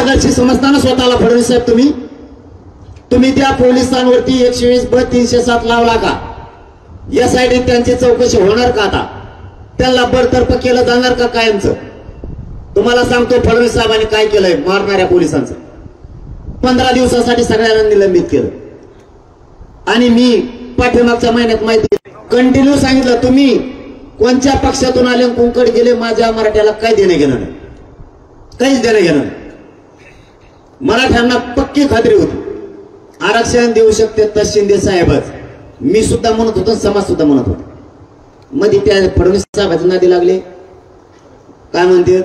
पारदर्शी समजताना स्वतःला फडणवीस साहेब तुम्ही त्या पोलिसांवरती 120 307 लावला का? या साईडने त्यांची चौकशी होणार का? आता त्यांना बडतर्फ केलं जाणार का कायमचं? तुम्हाला सांगतो फडणवीस साहेबांनी काय केलंय मारणाऱ्या पोलिसांचं. 15 दिवसासाठी सगळ्यांना निलंबित केलं. आणि मी पाठीमागच्या महिन्यात माहिती कंटिन्यू सांगितलं, तुम्ही कोणत्या पक्षातून आले कोणकडे गेले माझ्या मराठ्याला काय देणं घेणं नाही, काहीच देणं घेणं नाही. मराठ्यांना पक्की खात्री होती आरक्षण देऊ शकते तर शिंदे साहेबच. मी सुद्धा म्हणत होतो, समाज सुद्धा म्हणत होता. मध्ये त्या फडणवीस साहेबांच्या नादी लागले. काय म्हणते,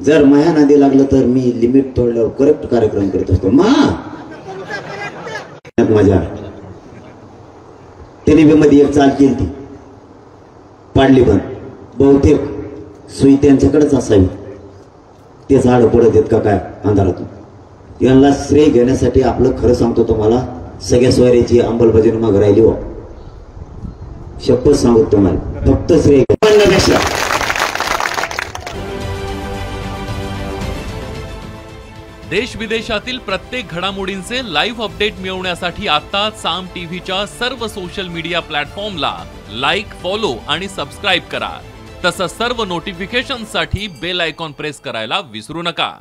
जर माया नादी लागलं तर मी लिमिट तोडल्यावर करेक्ट कार्यक्रम करीत असतो. माझ्या त्याने बी मध्ये एक चाल केली ती पाडली, पण बहुतेक सुई त्यांच्याकडेच असावी. ते झाड पडत येत का काय अंधारातून. यांना श्रेय घेण्यासाठी आपलं खरं सांगतो तुम्हाला, सगळ्या सोयऱ्याची अंमलबजावणी माग राहिली हो. शपथ सांगतो तुम्हाला, फक्त श्रेय घेण्यापेक्षा. देश विदेशातील प्रत्येक घडामोडींचे लाईव्ह अपडेट मिळवण्यासाठी आता साम टीव्हीच्या सर्व सोशल मीडिया प्लॅटफॉर्मला लाईक, फॉलो आणि सबस्क्राईब करा. तसंच सर्व नोटिफिकेशनसाठी बेल आयकॉन प्रेस करायला विसरू नका.